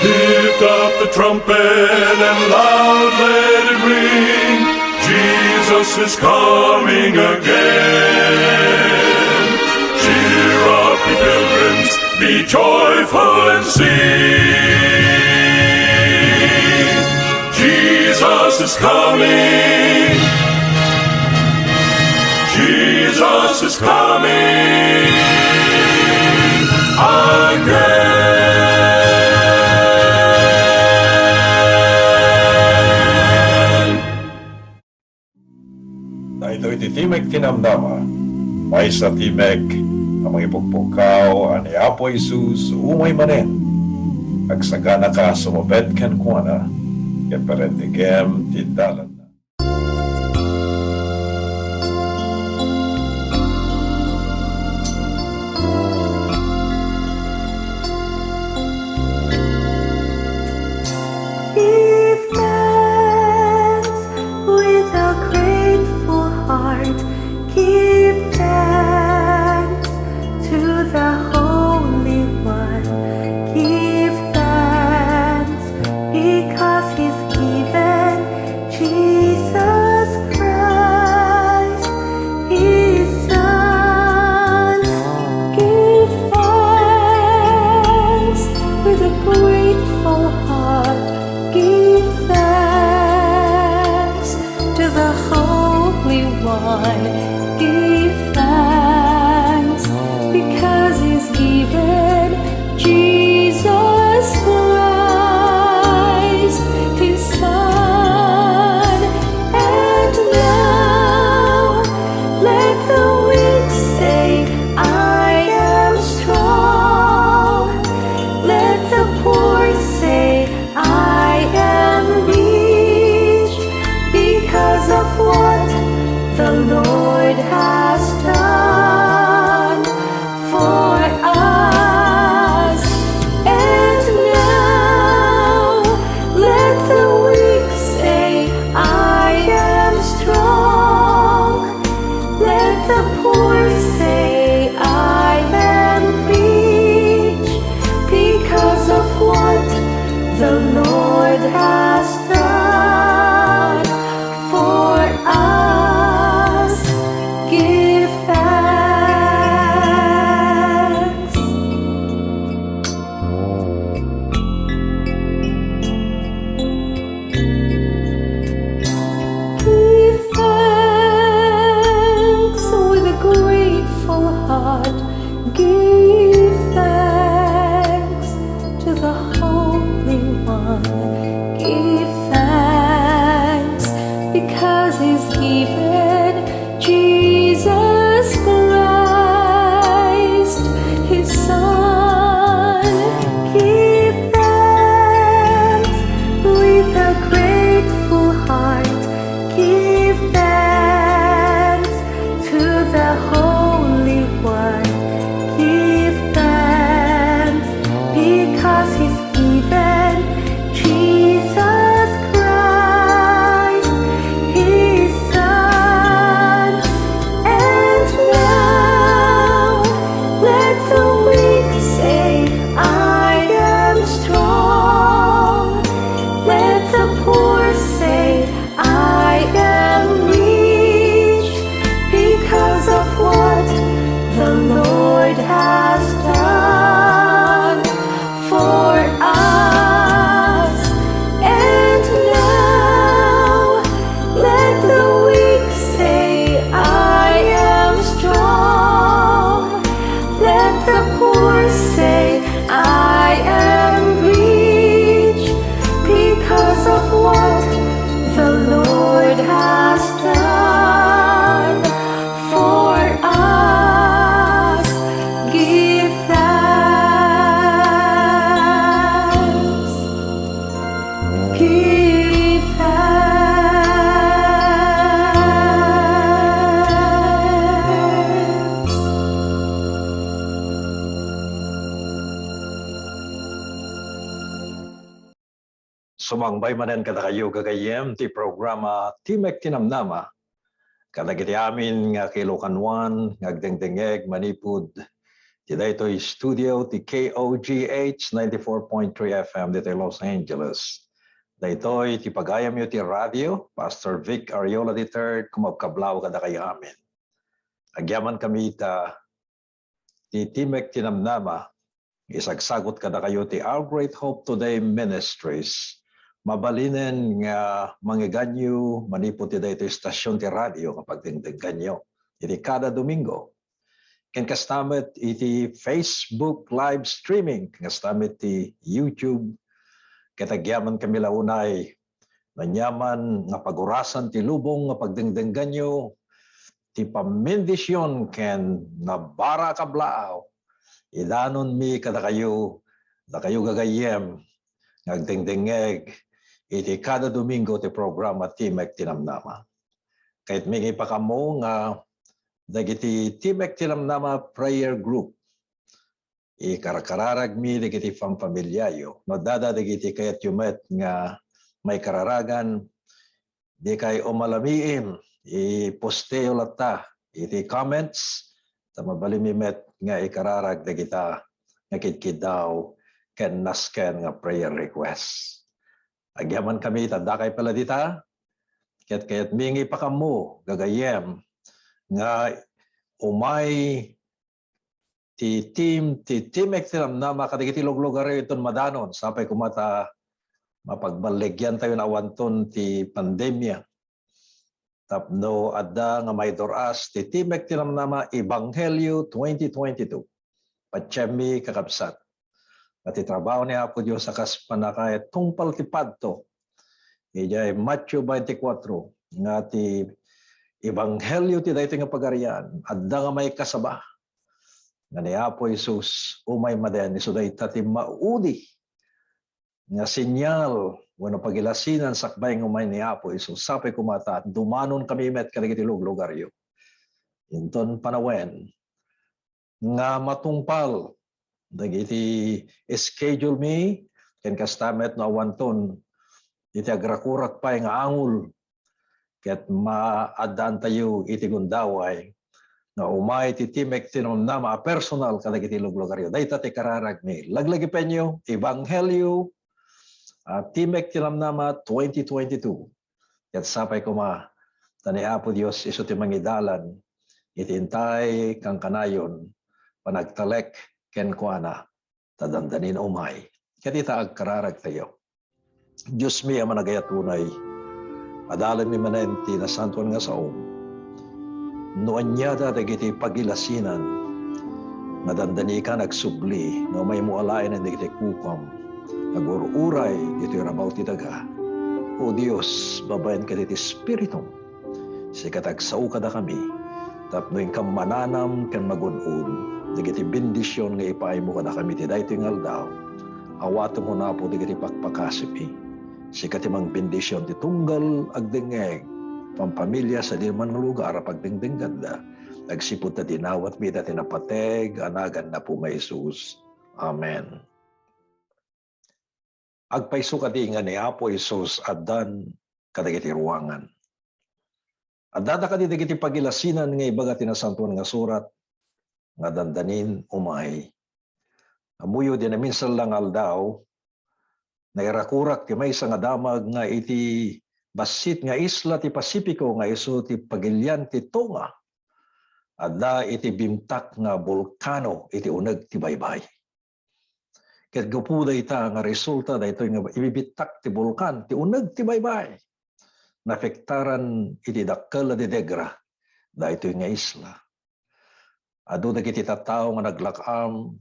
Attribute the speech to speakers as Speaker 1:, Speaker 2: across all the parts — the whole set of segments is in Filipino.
Speaker 1: Lift up the trumpet and loud let it ring. Jesus is coming again. Cheer up, ye pilgrims, be joyful and sing. Jesus is coming. Jesus is coming again.
Speaker 2: Ito'y titimek tinamnama, may sa timek, ang mga ipugpukaw, ani Apo Isus, umay manen, agsagana ka sumabed kan kuana, ket parentigem tindalan na.
Speaker 3: Give thanks with a grateful heart. Give thanks to the Holy One. Give thanks because He's given Jesus Christ, His Son. Give thanks with a grateful heart. Give thanks to the Holy One. Give thanks because He's given Jesus Christ, His Son. And now let the weak say, I am strong. Let the poor say, I am rich because of what the Lord has done for us. And now let the weak say, I am strong. Let the poor say, I am rich because of what the Lord has done for us. Give thanks. Give thanks with a grateful heart. Give thanks to the Holy One. Give thanks because He's given Jesus Christ, His Son. Give thanks with a grateful heart. Give thanks to the Holy One. Give thanks because He's given Jesus Christ, His Son. And now let the weak say, I am strong. Let the poor say, I am rich because of what the Lord has done for us. And now let the weak say, I am strong. Let the poor say, I am rich because of what the Lord has done for us. Give thanks. Give thanks.
Speaker 2: Sumangbay manen kada kayo kagayem ti programa Timek Tinamnama. Kadagiti amin nga kilukanwan, ngagdengdengeg, manipud,
Speaker 4: ito'y studio ti KOGH 94.3 FM dito Los Angeles. Ito'y ti pagayam yu ti radio, Pastor Vic Ariola III, kumagkablaw kada kayo amin. Agyaman kami ti Timek Tinamnama, isagsagot kada kayo ti Our Great Hope Today Ministries. Mabalinen nga mangiganyo, manipot ti dayto istasyon ti radio kapag tingganyo. Iti kada Domingo. Ken kastamit iti Facebook live streaming, kastamit ti YouTube. Katagyaman kami launay, nanyaman nga pagurasan ti lubong nga pagdingdingganyo, ti pamindisyon ken nabara kablaaw. Idanon mi kada kayo, na kayo gagayem, nagdingdingeg, iti kada Domingo ti programa Timek Tinamnama. Kahit mingi pa kamo nga dagiti Timek Tinamnama Prayer Group. Ikarakararag mi dagiti pampamilyayo. No dada dagiti kayat yumet nga may kararagan, di kay umalamiim, iposteo lata, iti comments, mabalimimet nga ikararag dagita nga kitkid daw ken nasken nga prayer request. Agyaman kami, tanda kay pala dita, kaya't mingi pa kamo, gagayem, nga umay ti Timek Tinamnama kadigiti luglugar iton madanon, sapay kumata mapagbaligyan tayo na awanton ti pandemya. Tapno adda nga may doras ti Timek Tinamnama Ebanghelyo 2022. Patsemi kakabsat. At itrabaho ni Apo Diyos sa kaspanakay tungpal ti padto. Ijay Matthew 24 nga ti Ebanghelyo ti daytoy nga pagarian adda nga may kasaba. Nga ni Apo Jesus umay maden isu dayta ti maudi nga sinyal wenno pagilasinan sakbay nga umay ni Apo Jesus sapay kumata dumanon kami met kadagiti luglugaryo. Inton panawen nga matungpal dagiti schedule mi ken kastamet no awanton iti agrakurak pay nga angul ket maaddan tayo iti gundaway nga umay ti Timek Tinamnama personal kadagiti luglugaryo. Dayta ti kararag mi laglagi penyo Ebanghelyo Timek Tinamnama 2022. Ket sapay kuma tani Apo Dios isu ti mangidalan itintay kang kanayon panagtalek ken kuana tadandanin umay. Ket ita agkararag tayo. Diyos mi ang managayatunay, adalan mi manen ti nasantuan nga saom. Noanyada dagiti pagilasinan, nadandani ka nagsubli, no may mualayan ng dagiti kukam, nagururay, dito yung rabaw ti daga. O Diyos, babayan ka diti Espiritum, sikatagsao ka da kami, tapno yung kamananam kan magunun, dagiti bendisyon nga ipaay mo ka da kami ti dayto yung aldaw, awato mo na po dagiti pakpakasipi, sikatimang bendisyon ti tunggal agdengeg, pampamilya sa dirman ng lugar pagdingdinggan da, nagsipot na dinawat mi dati napateg, anagan na po may Jesus. Amen. Agpaiso kadi nga ni Apo Jesus addan kadagiti ruangan. Adada kadi dagiti pagilasinan nga ibaga tinasantuan nga surat nga dandanin umay. Amuyo din na minsan lang aldaw nairakurak ti maysa nga damag nga iti basit nga isla ti Pasipiko nga isu ti pagilyan ti Tonga. Adda iti bimtak nga volkano iti uneg ti baybay. Ket gupuda ita nga resulta daytoy nga ibibitak ti bulkan ti uneg ti baybay. Nafektaran iti dakkel ti Degra daytoy nga isla. Adu dagiti tattao nga naglakam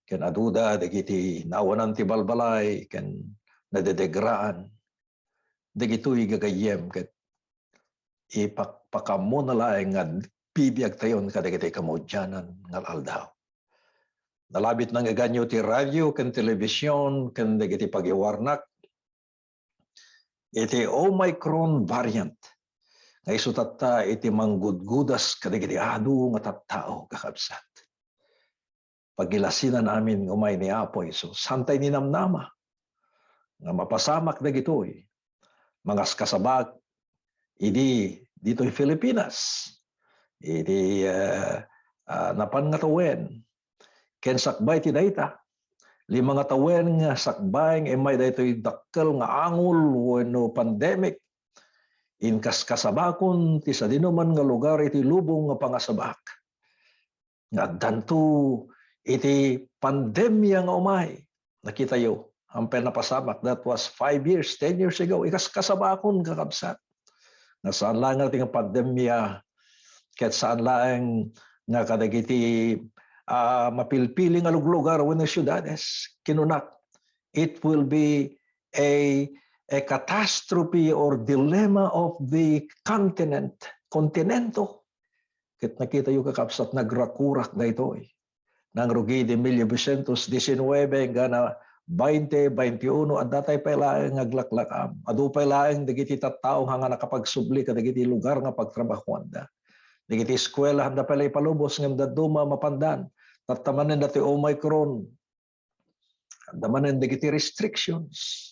Speaker 4: ken aduda dagiti nawanan ti balbalay ken nadedegraan. Dagitoy gagayem ket ipakpakamo na laeng nga bibiyag tayon kadagiti kamudyanan nga aldaw. Nalabit nang iganyo ti radyo ken telebisyon ken dagiti pagiwarnak iti Omicron variant nga isu tatta iti manggudgudas kadagiti adu nga tattao kakabsat. Pagilasinan amin umay ni Apo Jesus santay ni namnama nga mapasamak dagitoy mga kasabak idi dito'y Pilipinas. Idi napangatawen ken sakbay ti dayta. Lima nga tawen nga sakbay nga may daytoy dakkel nga angol wenno pandemic. Inkas kasabakon ti sa dinuman nga lugar iti lubong nga pangasabak. Nga addanto iti pandemya nga umay. Nakita yo, ampel na pasabak, that was 5 years, 10 years ago. Ikas kasabakon kakabsat. Nga saan lang nga ting pandemya, ket saan lang nga kadagiti mapilpili nga lugar wenno syudades kinunak. It will be a catastrophe or dilemma of the kontinento. Ket nakita yung kakapsat nagrakurak na ito. Nang rugi de 1919 gana 20, 21 at datay pa ilaang ngaglaklakam. Adu pa ilaang dagiti tattao nga nakapagsubli kadagiti lugar nga pagtrabahuan da. Dagiti eskwela handa pala ipalubos ngem daduma mapandan. Tatamanen dati Omicron. Handamanen dagiti restrictions.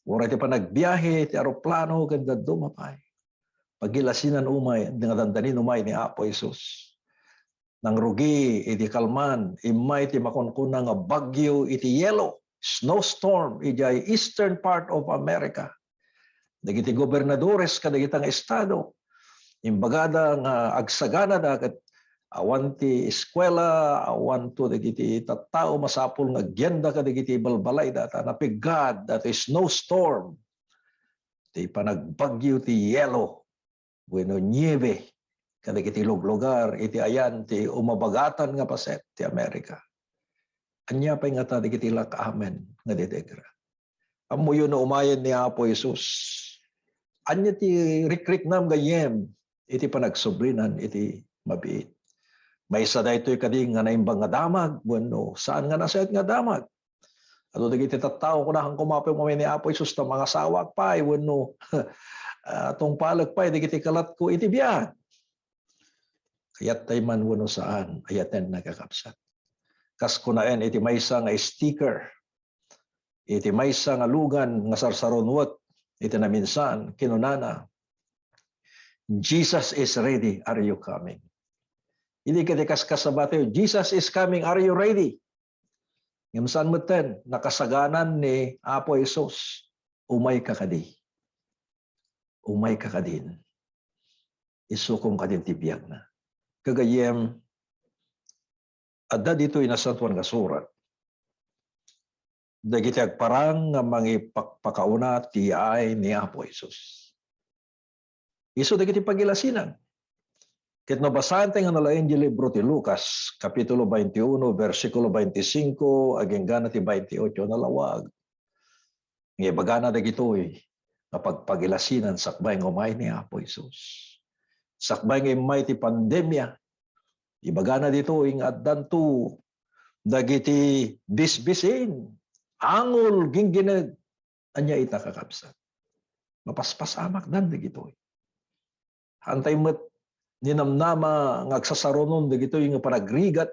Speaker 4: Wala iti pa nagbiyahe, ti aeroplano, ganda dumapay. Pagilasinan umay, nga dandanin umay ni Apo Isus. Nang rugi, iti kalman, imay ti makunkuna nga bagyo, iti yellow, snowstorm, iti eastern part of America. Dagiti gobernadores, kadagitang estado, imbagada nga agsagana da, kat awan ti eskwela, awan to dagiti tattao masapul nga agenda kadagiti balbalay data napigad dati snowstorm ti panagbagyo ti yelo bueno niebe kadagiti lugar iti ayan ti umabagatan nga paset ti Amerika. Anya pay nga ta dagiti lakamen nga dedegra. Amuyo no umayen ni Apo Isus. Anya ti rikriknam gayem iti panagsublinan iti mabiit. May isa da ito'y kading nga naimbang nga damag. Bueno, saan nga nasayat nga damag? Ato dagiti tattao ko na hang kumapay mo ni Apo Isus na mga sawak pa. Bueno, atong palag pa, dagiti kalat ko iti biyan. Kayat tayo man bueno saan, ayaten nagkakapsat. Kas kunaen iti maysa nga sticker. Iti maysa nga lugan nga sarsaronwat. Iti na minsan, kinunana. Jesus is ready, are you coming? Hindi ka kasabate, Jesus is coming, are you ready? Ngam saan mo ten, nakasaganan ni Apo Isus, umay ka kadi. Umay ka kadin. Isukom kadin tibiyag na. Kagayem, adda dito inasantuan nga surat. Dagiti agparang nga mangipakauna ti ay ni Apo Isus. Isu dagiti pagilasinan. Ket nabasahan tayo nga nalain di libro ti Lucas, kapitulo 21, versikulo 25, aging gana ti 28, nalawag. Nga bagana dagitoy, nga pagpagilasinan sakbay ng umay ni Apo Isus. Sakbay ng umay ti pandemya, ibagana dito ing addanto, dagiti bisbisin, angol, gingginag, anya itakakabsat. Mapaspasamak dan dagitoy. Hantay met ninamnama ng agsasaronon dagito yung panagrigat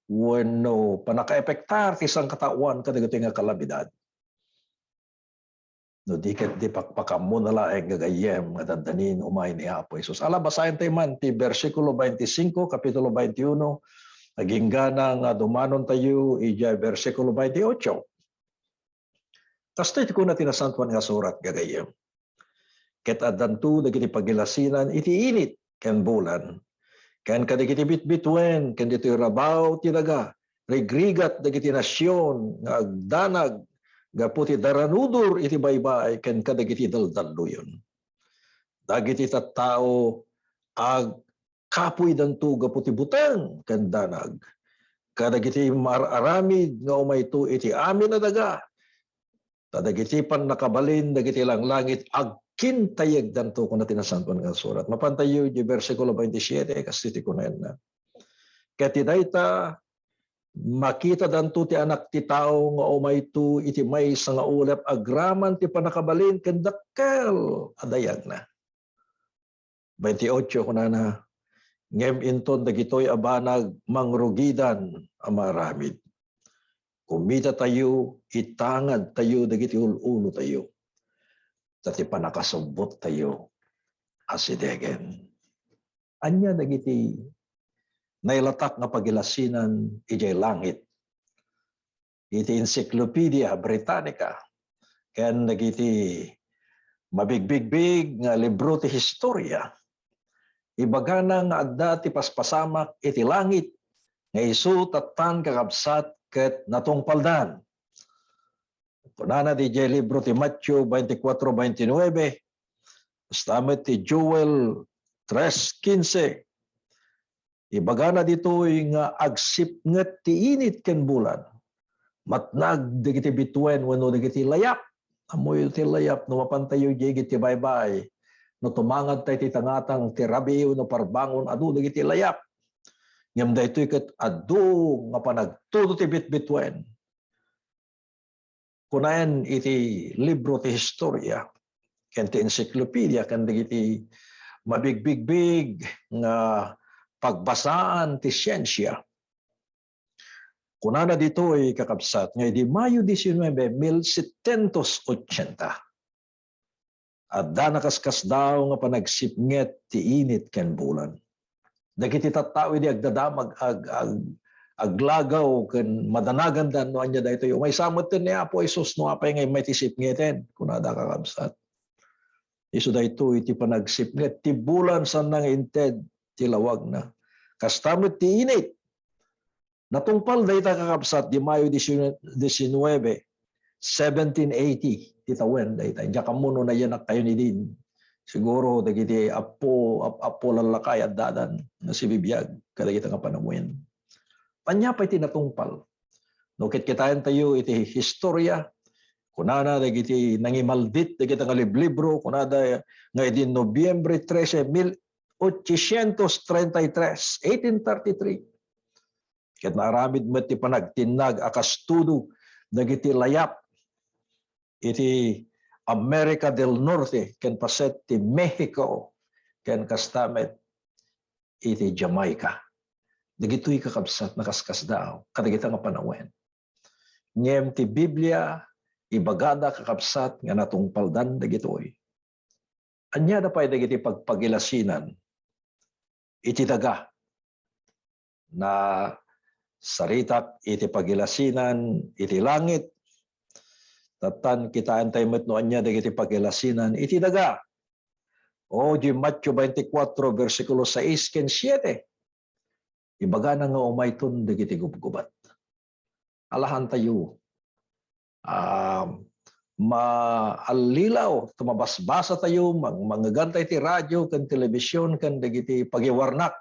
Speaker 4: wenno panakaepektar ti isang katawan kadagito nga kalabidad. No diket di pakpakamo na laeng gagayem nga dandanin umay ni Apo Isus. Ala basahin tayo man ti versikulo 25 kapitulo 21 naging gana nga dumanon tayo ija versikulo 28. Kastoy ti kuna tinasantuan nga surat gagayem. Ket addanto dagiti pagilasinan iti init ken bulan. Ken kadagiti bitbitwen, ken dito'y rabaw ti daga, regrigat dagiti nasyon, nga agdanag, gapu ti daranudur iti baybay, ken kadagiti daldaluyon. Dagiti tattao, ag kapoy danto gapu ti buteng, ken danag. Kadagiti mararamid nga umayto iti amin na daga. Kadagiti pan nakabalin, dagiti lang langit, ag kintayag danto kung natin nasantuan nga surat. Mapantayo di versikulo 27, kasi ko na yan na. Kaya tidayta, makita danto ti anak ti tao nga umayto iti may sa nga ulep agraman ti panakabalin kendakkel adayag na. 28 ko na ngem inton dagitoy abanag mangrugidan amaramid. Kumita tayo, itangad tayo, dagiti ulo tayo. Dati pa nakasumbot tayo asidegen. Anya dagiti nailatak nga pagilasinan ijay langit. Iti Encyclopedia Britannica ken dagiti mabigbig nga libro ti historia. Ibagana nga adda ti paspasamak iti langit nga isu tattan kakabsat ket natungpaldan. Kunana di jay libro ti Matthew 24:29, stamet ti Joel 3:15. Ibagana ditoy nga agsipnget ti init ken bulan. Matnag dagiti bituen wenno dagiti layap. Amoy ti layap no mapantayo dagiti baybay. No tumangad tay ti tangatang ti rabiw no parbangon adu dagiti layap. Ngem daytoy ket adu nga panagtudo ti bitbituen. Kunayan iti libro ti historia ken ti encyclopedia ken dagiti mabigbigbig nga pagbasaan ti siyensya. Kunana ditoy kakabsat nga di Mayo 19, 1780. Adda nakaskas daw nga panagsipnget ti init ken bulan. Dagiti tattao di agdadamag aglagaw ken madanagan dan no anya daytoy umay samot ni Apo Jesus no apay ngay may tisipngeten kunada kakabsat. Isu daytoy iti panagsipnget ti bulan san nang inted ti lawag na. Kastamot ti init. Natungpal dayta kakabsat di Mayo 19, 1780 ti tawen dayta. Diya kamuno na yan kayo ni din. Siguro dagiti apo lalakay at dadan na si bibiyag kadagita nga panamuyan. Anya pa iti natungpal. No ket kitayan tayo iti historia kunana dagiti nangimaldit dagiti nga liblibro kunada nga iti Nobyembre 13, 1833. Ket naaramid met ti panagtinag akastudo dagiti layap iti America del Norte ken paset ti Mexico ken kastamet iti Jamaica. Dagitoy kakabsat nakaskas daw kadagita nga panawen. Ngem ti Biblia ibagada kakabsat nga natungpaldan dagitoy. Anya da pay dagiti pagpagilasinan iti daga na saritak iti pagilasinan iti langit. Tatan kitaan tayo met no anya dagiti pagilasinan iti daga. O di Matthew 24 versikulo 6 ken 7. Ibaga na nga umayton dagiti gubgubat. Alahan tayo maalilaw, tumabasbasa tayo, mangagantay ti radyo, kan telebisyon, kan dagiti pagiwarnak.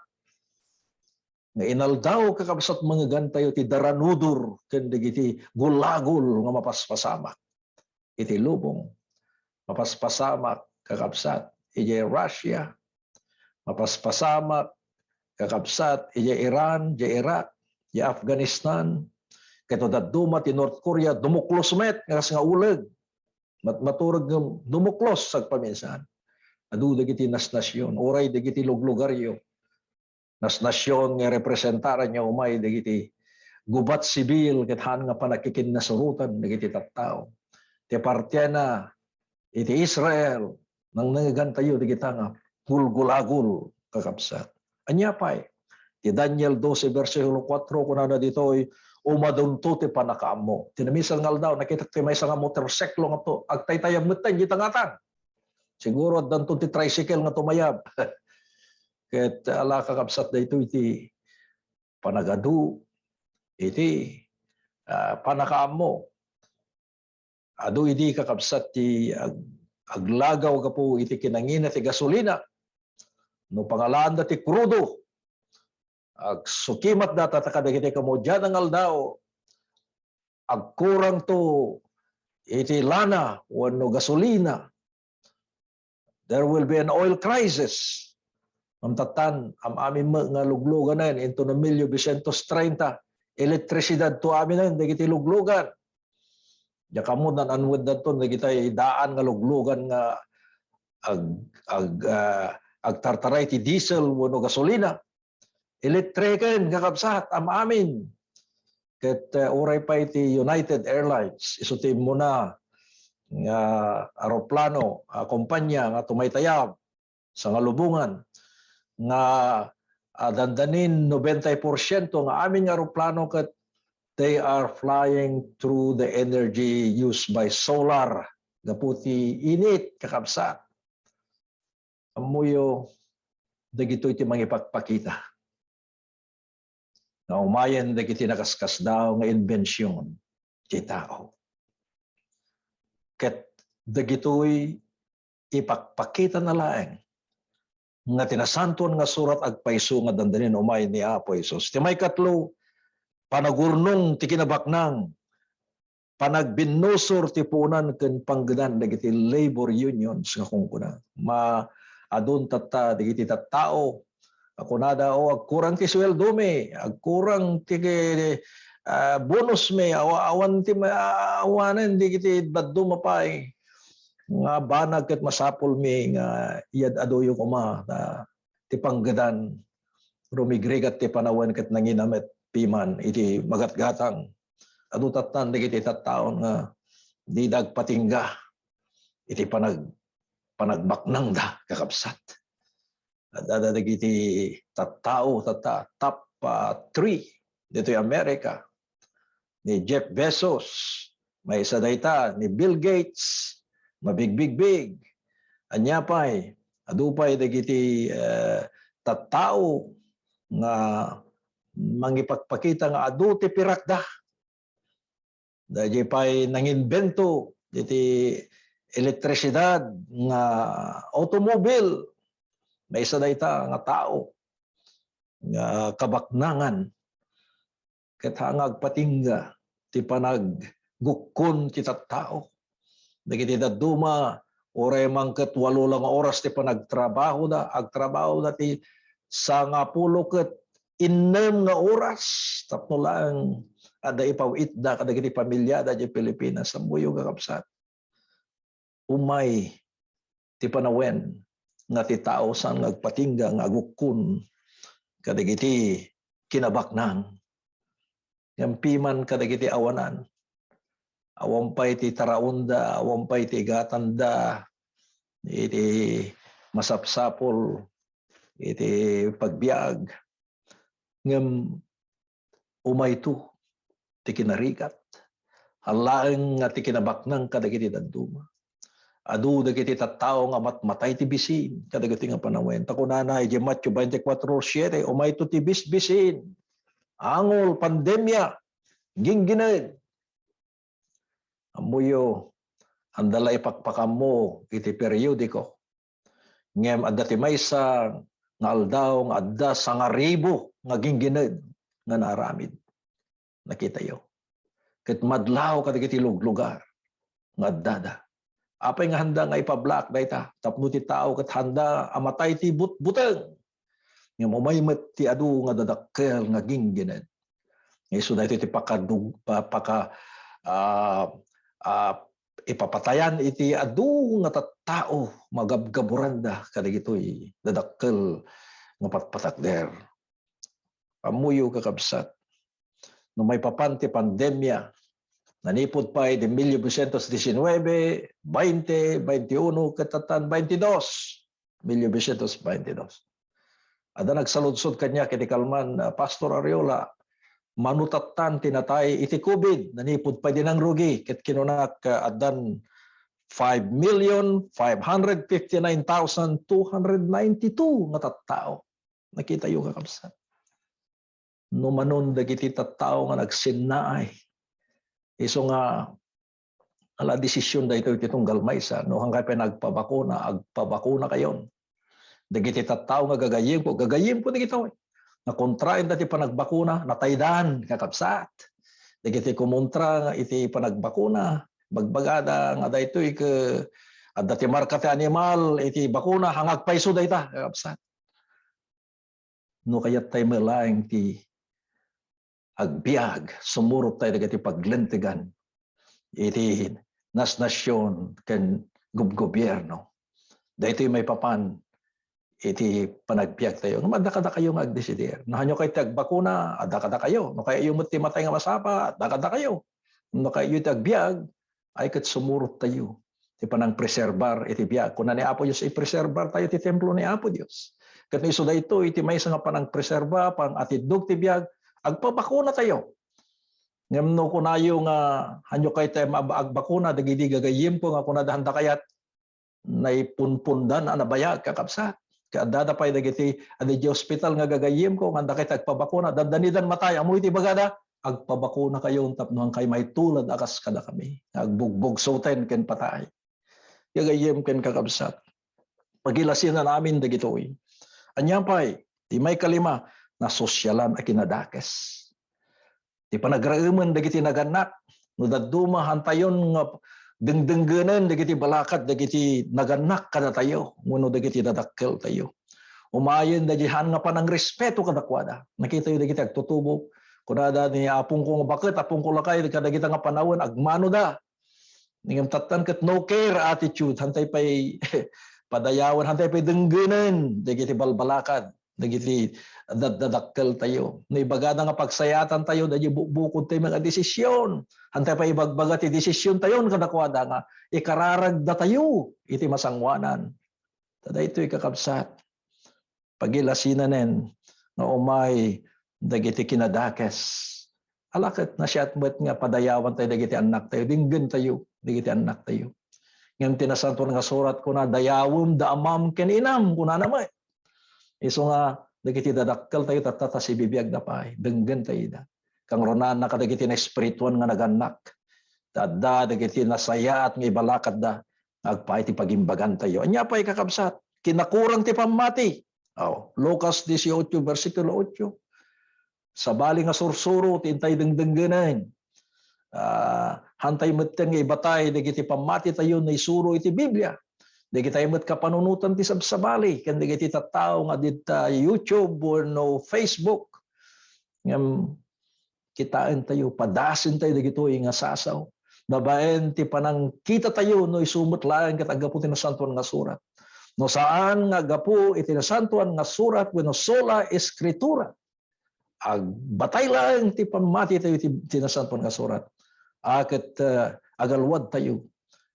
Speaker 4: Nga inaldaw kakabsat mga gantayo ti daranudur, kan dagiti gulagul nga mapaspasamak. Iti lubong, mapaspasamak kakabsat, iti Russia, mapaspasamak kakabsat, iti Iran, iti Iraq, iti Afghanistan, kato daduma ti North Korea, dumuklos met, nga uleg. Maturag dumuklos sa paminsan. Adu dagiti nasnasyon, oray dagiti luglugaryo. Nasnasyon nga representaran niya umay dagiti gubat sibil ket han nga panakikin na surutan dagiti tattao. Ti partena iti Israel nang nangagantayo dagiti nga gulgulagul kakabsat. Anya pay ti Daniel 12 versikulo 4 kunana ditoy umadunto ti panakaammo. Tinamisal ngal daw nakita ti may nga motorsiklo nga to agtaytayam metten di tangatan. Siguro danto ti tricycle nga tumayab. Ket ala kakabsat daytoy iti panagadu iti panakaammo. Adu idi kakabsat ti aglagaw kapo iti kinangina ti gasolina. No pangalaan da ti krudo. Ag sukimat data takadagiti kamodyan ang aldaw. Agkurang to iti lana wano gasolina. There will be an oil crisis. Mamtatan amin nga luglugan na yan into na 1,230 elektrisidad to amin na yan dagiti luglugan. Diya kamunan anwad na to dagiti daan nga luglugan nga agtartaray ti diesel wano gasolina. Elektriken kakabsat amin. Ket uray pa iti United Airlines isutim mo na nga aeroplano kumpanya nga tumaytayab sa ngalubungan nga dandanin 90% ng aming aeroplano kat they are flying through the energy used by solar. Gaputi init kakabsat. Amuyo dagito iti mangipagpakita. Na umayan dagiti nakaskas daw nga inbensyon ti tao. Ket dagitoy ipakpakita na laeng nga tinasanton nga surat agpayso nga dandanin umay ni Apo Hesus. Ti may katlo panagurnong ti kinabaknang panagbinusor ti punan ken panggedan dagiti labor unions nga kungkuna. Adun tata dagiti tattao ako nada o agkurang ti sweldo me, agkurang ti bonus me, awan ti awanen dagiti baddo mapay nga banag ket masapol me nga iyad adoyo kuma ti panggedan rumigrigat ti panawen ket nanginamet piman iti magatgatang adu tattan dagiti tattaon nga di dagpatingga iti panagbaknang da kakabsat. Adada dagiti tattao top 3 dito Amerika ni Jeff Bezos, may isa dayta ni Bill Gates, mabigbig anyapay adupay dagiti tattao nga mangipagpakita nga adu ti pirakda. Dahil pa'y nanginbento iti elektrisidad nga automobile. May isa dayta nga tao nga kabaknangan ket hangag patingga ti panaggukon ti tattao. Dagiti dadduma oray mangket 8 lang oras ti panagtrabaho da, agtrabaho da ti 10 ket 6 nga oras tapno lang ada ipawit da kadagiti pamilya da di Pilipinas sa buyo kakabsat. Umay ti panawen nga ti tao sang nagpatingga nga agukon kadagiti kinabaknang. Yang piman kadagiti awanan. Awampay ti taraunda, awampay ti gatanda, iti masapsapol, iti pagbiag. Ngem umay tu ti kinarigat. Halaeng nga ti kinabaknang kadagiti dadduma. Adu dagiti tattao nga matmatay ti bisin kadagiti nga panawen. Takunana iti Matthew 24:7 umay tu ti bisbisin. Angol pandemya ginggined. Amuyo andala ipakpakam mo iti periodiko. Ngem adda ti maysa nga aldaw nga adda 1,000 nga ginggined nga naaramid. Nakita yo. Ket madlaw kadagiti lugar nga addada. Apay nga handa nga ipablock dayta tapno ti tao ket handa amatay ti buteng. Ngem umaymet ti adu nga dadakkel nga ginggined. Isu dayto ti ipapatayan iti adu nga tattao magabgaburanda kadagitoy dadakkel nga patpatakder. Amuyo kakabsat. No may papan ti pandemya nanipod pa di 1919, 20, 21, katatan 22. 1922. Ada nagsaludsod kanya kiti kalman Pastor Ariola, manutatan tinatay iti COVID, nanipod pa din ang rugi, ket kinunak adan 5,559,292 nga tattao. Nakita yung kakabsat. No manon dagiti tattao nga nagsinnaay. Iso nga ala desisyon dayto iti tunggal maysa no hangkay nagpabakuna, agpabakuna kayon. Dagiti tattao nga gagayem ko dagito. Na kontraen dati panagbakuna, nataydan kakabsat. Dagiti kumontra nga iti panagbakuna, bagbagada nga daytoy ke adda ti marka ti animal iti bakuna hangag payso dayta kakabsat. No kayat tay melaeng ti agbiag, sumurot tayo dagiti paglentigan iti nasnasyon ken gobyerno. Daytoy may papan iti panagbiag tayo. Adda kayo nga agdesider. Nahanyo kay tagbakuna, adda kayo. No kaya yung matay nga masapa, adda kayo. No kaya yung tagbiag, ay kat sumurot tayo. Ti panang preserbar iti biag. Kung na ni Apo Diyos i-preserbar tayo ti templo ni Apo Diyos. Kat iso da ito, iti may nga panang preserba, pang atidog tibiyag, agpabakuna tayo. Ngam no kunayo nga hanyo kay tayo maagbakuna, dagidi gagayim po nga kunadahan da kayat, naipunpundan na nabayag kakapsat. Kaadada pa'y dagiti, adi di hospital nga gagayim ko, nga kay agpabakuna, dadanidan matay, amoy iti bagada, agpabakuna kayo, tapnohan kay may tulad akas kada kami. Agbugbog soten ken patay. Gagayim ken kakapsat. Pagilasin na namin dagitoy. Anya pa'y, di may kalima, na sosyalan a kinadakes. Di panagrauman dagiti naganak, no daduma hantayon nga dengdenggenan dagiti balakat dagiti naganak kada tayo, nguno dagiti dadakkel tayo. Umayen dagihan nga panang respeto kadakwada. Nakita yu dagiti agtutubo, kunada ni apong ko nga bakit, apong ko lakay kadagita nga panawon agmano da. Ningam tatan ket no care attitude, hantay pay padayawan, hantay pay denggenan dagiti balbalakad. Dagiti dadakkel tayo. No ibagada nga pagsayatan tayo, dagi bukod tayo mga desisyon. Hantay pa ibagbaga ti desisyon tayo, kadakwada nga, ikararag da tayo, iti masangwanan. Tada ito ikakabsat. Pagilasinan nga umay, dagiti kinadakes. Alakit na siya at nga padayawan tayo, dagiti anak tayo, dinggan tayo, dagiti anak tayo. Ngayon tinasantuan nga surat ko na, dayawom da amam ken inam, kuna namay. Iso nga, dagiti dadakkel tayo tatata si bibiyag da pay, denggen tayo da. Kang ronan na kadagiti na espirituan nga naganak. Tada, dagiti nasaya at may balakat da, agpay ti pagimbagan tayo. Anya pa'y kakabsat, kinakurang ti pamati. Lucas 18, versikulo 8. Sa bali nga sursuro, tintay dengdenggenan. Hantay meteng ibatay, dagiti pamati tayo na isuro iti Biblia. Dagiti tayo met kapanunutan ti sabsabali, kan dagiti tattao nga dita YouTube or no Facebook. Ngam kitaan tayo, padasin tayo dagito nga sasaw. Babaen ti panang kita tayo no isumot lang ket agapu ti nasantuan nga surat. No saan nga agapu iti nasantuan nga surat wenno sola escritura. Agbatay lang ti pamati tayo ti nasantuan nga surat. Aket agalwad tayo.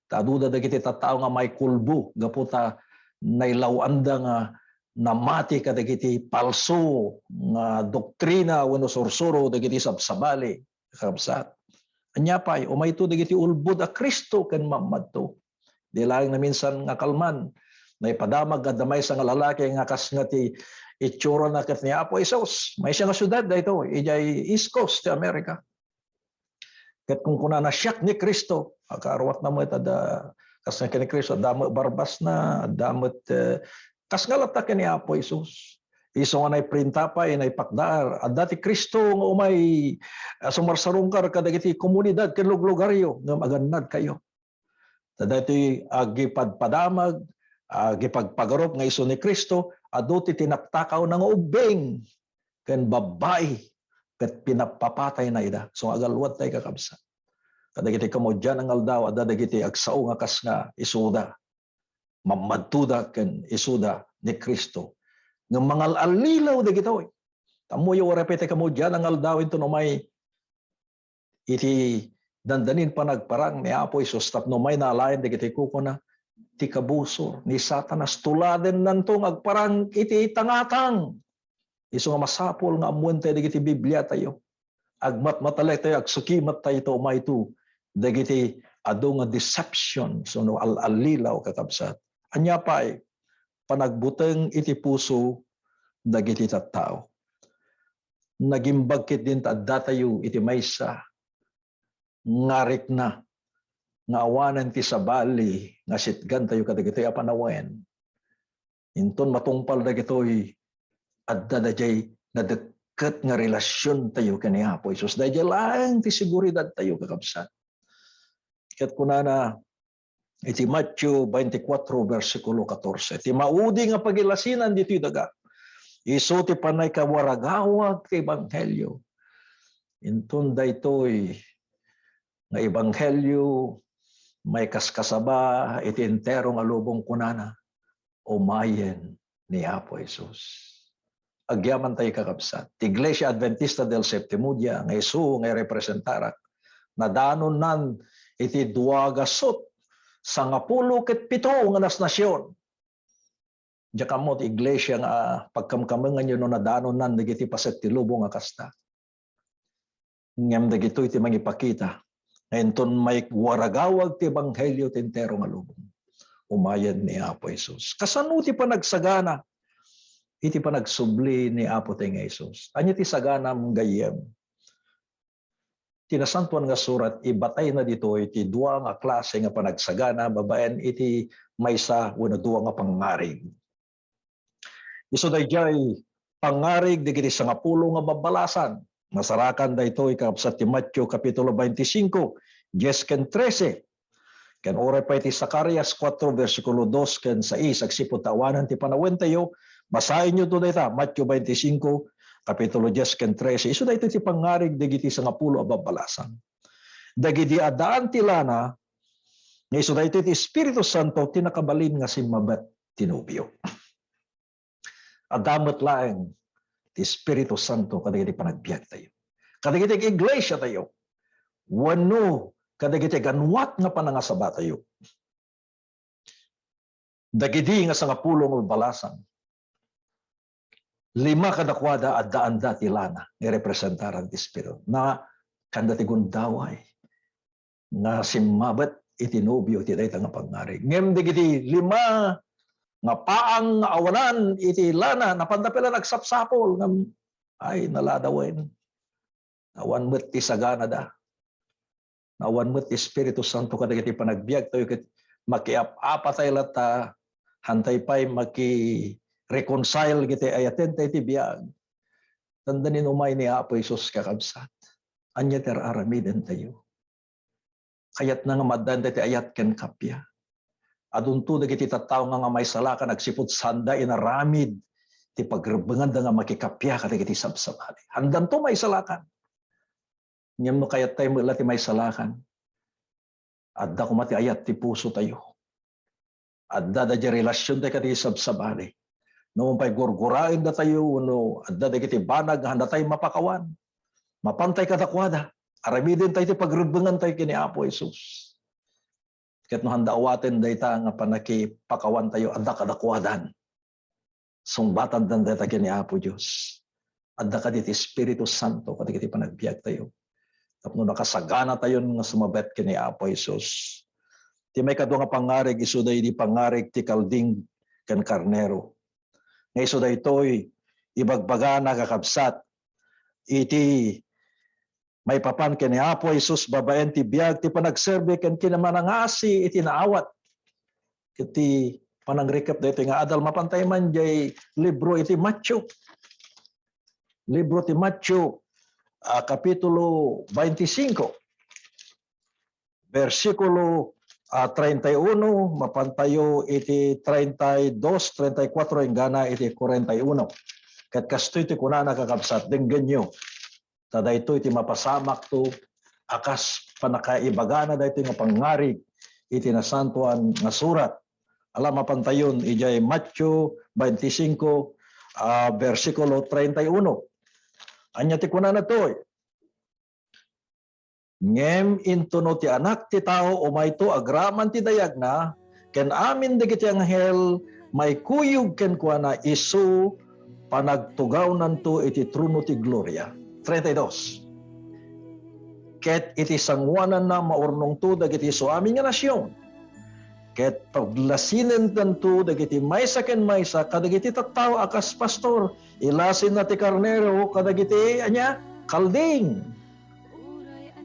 Speaker 4: Taduda dagiti tattao nga may kulbo, gaputa nailawanda nga namati kadagiti palso nga doktrina wenno sursuro dagiti sabsabali kakabsat. Anya pay umayto dagiti ulbod a Kristo ken mamadto. Di lang na minsan nga kalman na ipadamag adamay sa nga lalaki nga kas nga ti itsura na ket ni Apo Isos. May siya nga syudad dayto, ijay East Coast ti America. Ket kung kuna na siyak ni Kristo, akaruat na mo tada kas nga kini Kristo, damo barbas na, damot kas nga lata kini Apo Isus. Iso nga nay printa pa, inay pakdar. At dati Kristo nga umay sumarsarungkar kadagiti komunidad, ken luglugaryo, nga magannad kayo. Dati agipadpadamag, agipagpagarop nga iso ni Kristo, adu ti tinaptakaw nga ubeng, ken babae, ket pinapapatay na ida. So agalwat tayo kakabsa. Kadagiti kamudyan ang aldaw, at dagiti agsao nga kas nga isuda. Mamadtuda ken isuda ni Kristo. Ng mga alilaw dagito. Tamuyo repete kamudyan ang aldaw ito no may iti dandanin pa nagparang ni Apo Isus tapno may nalayan dagiti kuko na ti kabusor ni Satanas tuladen nantong agparang iti tangatang. Iso nga masapol nga amuan tayo dagiti Biblia tayo. Agmat-matalay tayo, agsukimat tayo ito, mayto. Dagiti ado nga deception, so no alilaw kakabsat. Anya pa'y panagbuteng iti puso dagiti tattao. Nagimbagkit din tadda tayo iti maysa ngarik na nga awanan ti sabali nga sitgan tayo kadagiti apanawen. Inton matungpal dagitoy adda dayay nadeket nga relasyon tayo kani Apo Isus. Dayay lang ti seguridad tayo kakabsat. Ket kunana iti Matthew 24 versikulo 14. Ti maudi nga pagilasinan dito'y daga. Isu ti panay kawaragawag ti ebanghelyo. Inton daytoy nga ebanghelyo may kaskasaba iti enterong alubong kunana umayen ni Apo Isus. Agyaman tayo kakabsat. Ti Iglesia Adventista del Septimo Dia nga isu nga representarak na danon nan iti duagasot 97 nga nasnasyon. Diyan kamo ti iglesia nga pagkamkamangan yun no nadanon nan dagiti paset ti lubong nga kasta. Ngem dagito iti mangipakita. Ngayon ton may waragawag ti ebanghelyo ti entero nga lubong. Umayad ni Apo Jesus. Kasano ti panagsagana? Iti panagsubli ni Apo ti nga Jesus. Anya ti sagana mong gayem. Tinasantuan nga surat, ibatay na dito iti dua nga klase nga panagsagana, babaen iti maysa wano dua nga pangarig. Iso dayjay pangarig digiti 10 nga babalasan. Masarakan dayto ikapsat ti Mateo kapitulo 25, 10-13. Ken oray pa iti Zacarias 4 versikulo 2 ken 6 agsipud tawanan ti panawen tayo. Basahin niyo to dayta Mateo 25 kapitulo 10-13. Isu dayto ti pangarig dagiti 10 a babalasan. Dagiti adaan ti lana nga isu dayto ti Espiritu Santo tinakabalin nga simmabat tinubyo. Adamet laeng ti Espiritu Santo kadagiti panagbiag tayo. Kadagiti iglesia tayo. Wano kadagiti ganwat nga panangasaba tayo. Dagiti nga 10 nga babalasan. 5 kadakwada at daan dati lana ni representaran ti Espiritu na kanda ti gundaway nga simmabat itinubyo ti dayta nga pangarig. Ngem digiti 5 nga paang nga awanan iti lana napandapela nagsapsapol ngam ay naladawen. Awan met ti sagana da. Awan met ti Espiritu Santo kadagiti panagbiag tayo ket makiap-apa tayo lata hantay pay reconcile giti ayaten tayo ti biag. Tandanin umay ni Apo Jesus kakabsat. Anya ter aramiden tayo. Kayat na nga madan tayo ayat ken kapya. Adunto dagiti tattao nga may salaka nagsipud sanda inaramid ti pagrebengan da nga makikapya kadagiti sabsabali. Handan to may salakan. Ngem no kayat tayo mula ti may salakan. Adda kumati ayat ti puso tayo. Adda da di relasyon tayo kadagiti sabsabali. No pay gurgurain da tayo no adda dagiti banag handa tayo mapakawan. Mapantay kadakwada. Aramidin tayo ti pagrebengan tayo kini Apo Jesus. Ket no handa awaten dayta nga panakipakawan tayo adda kadakwadan. Sungbatan dan dayta kini Apo Dios. Adda kaditi Espiritu Santo kadagiti panagbiag tayo. Tapno nakasagana tayo nga sumabet kini Apo Jesus. Ti may kadua nga pangarig isu day di pangarig ti kalding ken karnero. Nga isu daytoy ibagbaga na kakabsat iti may papan kini Apo Jesus babaen ti biag ti panagserbe ken kinamanangasi iti naawat. Iti panangrekap dayto nga adal mapantay man jay libro iti Mateo. Libro ti Mateo kapitulo 25 versikulo 31 mapantayo iti 32, 34 ingana iti 41. Ket kastoy ti kunana kakabsat denggen nyo. Dayto iti mapasamak to akas panakaibagana dayto nga pangarig iti nasantuan nga surat. Alam mapantayon ijay Mateo 25 versikulo 31. Anya ti kunana to. Ngem intuno ti anak ti tao umayto agraman ti dayagna ken amin dagiti anghel may kuyog ken kuana isu panagtugaw nanto iti trono ti gloria. 32. Ket iti sangwanan na maurnong to dagiti so amin nga nasyon. Ket paglasinen tanto dagiti maysa ken maysa kadagiti tattao akas pastor ilasin na ti karnero kadagiti anya kalding.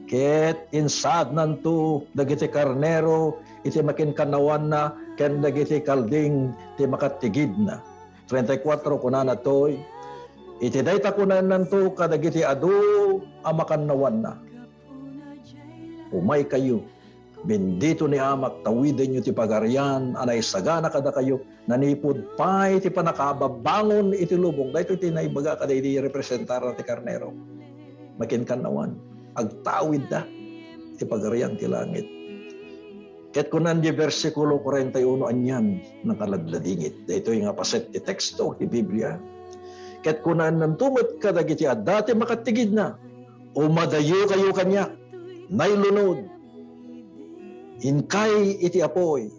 Speaker 4: Ket insad nanto dagiti karnero iti makinkanawan na ken dagiti kalding ti makatigid na. 34 kunana toy iti dayta kunan nanto kadagiti adu a makannawan na. Umay kayo bendito ni Amak tawiden nyo ti pagarian anay sagana kada kayo nanipod pa iti panakababangon iti lubong dayto iti naibaga kada iti representara ti karnero makinkanawan agtawid da ti pagarian ti langit. Ket kunan di versikulo 41 anyan nakaladladingit. Dayto yung paset ti teksto ti Biblia. Ket kunan nantumot kadagiti adda ti makatigid na umadayo kayo kanya nailunod inkay iti apoy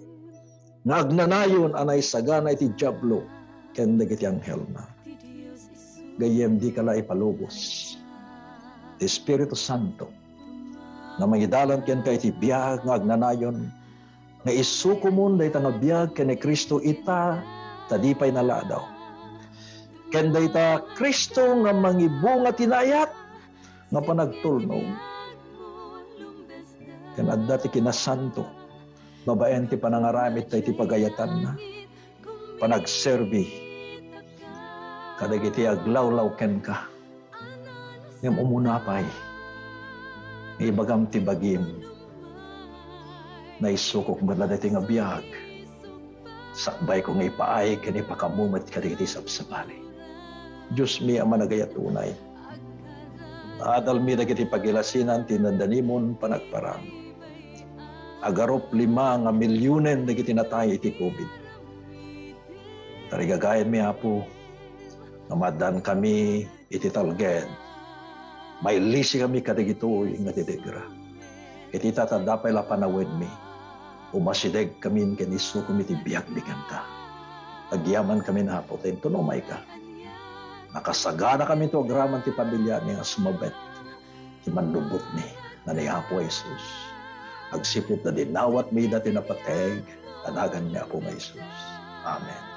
Speaker 4: nga agnanayon anay sagana iti diablo ken dagiti anghel na. Gayem di kala ipalubos. Ti Espiritu Santo na mangidalan ken kay ti biag nga agnanayon nga isuko mon dayta nga biag ken ni Kristo ita tadipay naladaw. Ken dayta Kristo nga mangibunga tinayat nga panagtulnog. Ken adda ti kinasanto babaen ti panangaramit ti pagayatan na panagserbi kadagiti aglawlaw ken ka ngem umunapay ibagam ti bagim na isukok man dati nga biyag sakbay ko nga ipaay ken ipakamumet kadagiti sabsabali. Diyos mi ang managayat tunay. Adal mi dagiti pagilasinan tinandanimon panagparang. Agarop 5 nga milyunen dagiti natay iti COVID. Tarigagayan mi apo nga madan kami iti talged. May lisi kami kadagitoy nga didegra. Iti tatadapay la panawid mi. Umasideg kami kaniso kami ti biag mi kanta. Agyaman kami na apo tayo tunumay ka. Nakasagana kami to agraman ti pamilya ni nga sumabet. Ti manlubot ni na ni Apo Jesus. Agsipot na dinawat mi dati napateg, tanagan ni Apo Jesus. Amen.